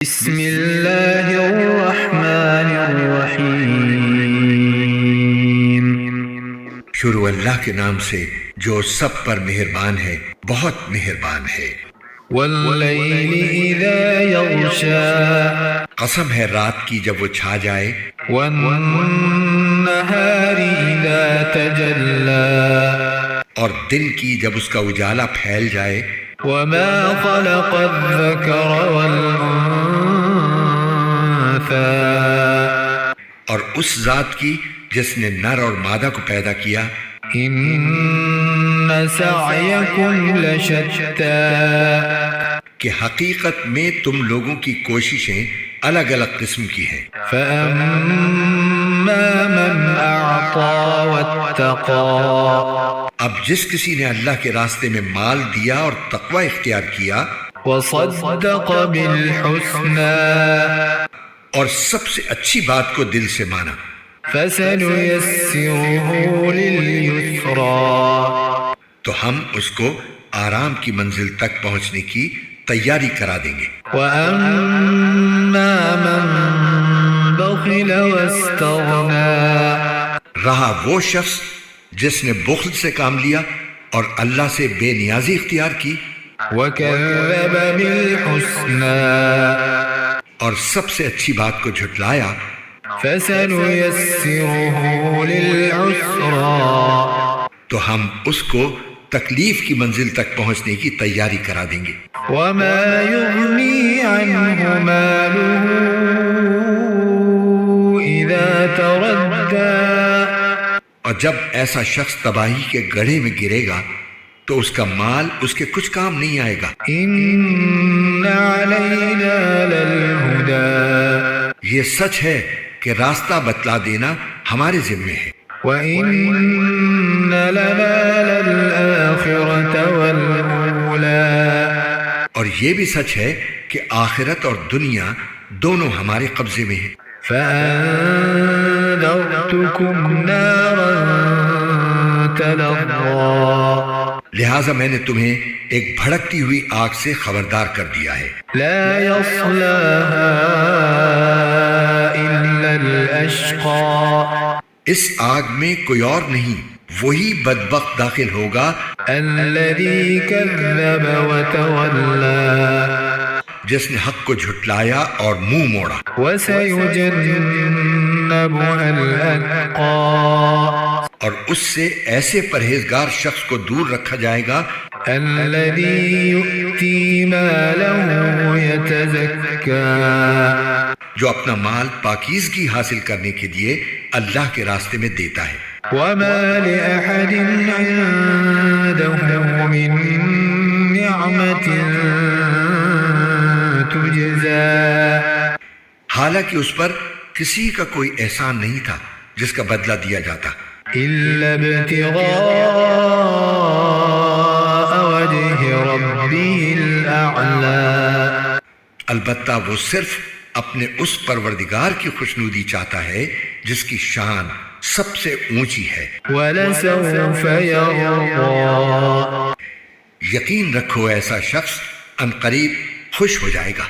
بسم اللہ الرحمن الرحیم۔ شروع اللہ کے نام سے جو سب پر مہربان ہے، بہت مہربان ہے۔ واللیل اذا یغشا، قسم ہے رات کی جب وہ چھا جائے۔ والنہار اذا تجلی، اور دن کی جب اس کا اجالا پھیل جائے۔ وما خلق الذکر والانثى، اور اس ذات کی جس نے نر اور مادہ کو پیدا کیا۔ ان سعیکم لشتی، کہ حقیقت میں تم لوگوں کی کوششیں الگ الگ قسم کی ہیں۔ فأما من اعطى واتقى، اب جس کسی نے اللہ کے راستے میں مال دیا اور تقوی اختیار کیا، وصدق بالحسنى، اور سب سے اچھی بات کو دل سے مانا، فسنيسره لليسرى، تو ہم اس کو آرام کی منزل تک پہنچنے کی تیاری کرا دیں گے۔ وأما من بخل واستغنى، رہا وہ شخص جس نے بخل سے کام لیا اور اللہ سے بے نیازی اختیار کی، وكذب بالحسنى، اور سب سے اچھی بات کو جھٹلایا، فسنيسره للعسرى، تو ہم اس کو تکلیف کی منزل تک پہنچنے کی تیاری کرا دیں گے۔ وما يغني عنه ماله إذا تردى، اور جب ایسا شخص تباہی کے گڑھے میں گرے گا تو اس کا مال اس کے کچھ کام نہیں آئے گا۔ إن علينا للهدى، یہ سچ ہے کہ راستہ بتلا دینا ہمارے ذمے ہے۔ وإن لنا للآخرة والأولى، اور یہ بھی سچ ہے کہ آخرت اور دنیا دونوں ہمارے قبضے میں ہیں۔ فأنذرتكم نارا تلظى، لہٰذا میں نے تمہیں ایک بھڑکتی ہوئی آگ سے خبردار کر دیا ہے۔ لا يصلاها إلا الأشقى، اس آگ میں کوئی اور نہیں، وہی بدبخت داخل ہوگا الذي كذب وتولى، جس نے حق کو جھٹلایا اور منہ موڑا۔ وسيجنبها الأتقى، اور اس سے ایسے پرہیزگار شخص کو دور رکھا جائے گا الذي يؤتي ماله يتزكى، جو اپنا مال پاکیزگی حاصل کرنے کے لیے اللہ کے راستے میں دیتا ہے۔ وما لأحد عنده من نعمة تجزى، حالانکہ اس پر کسی کا کوئی احسان نہیں تھا جس کا بدلہ دیا جاتا، إلا ابتغاء وجه ربه الأعلى، البتہ وہ صرف اپنے اس پروردگار کی خوشنودی چاہتا ہے جس کی شان سب سے اونچی ہے۔ ولسوف يرضى، یقین رکھو ایسا شخص ان قریب خوش ہو جائے گا۔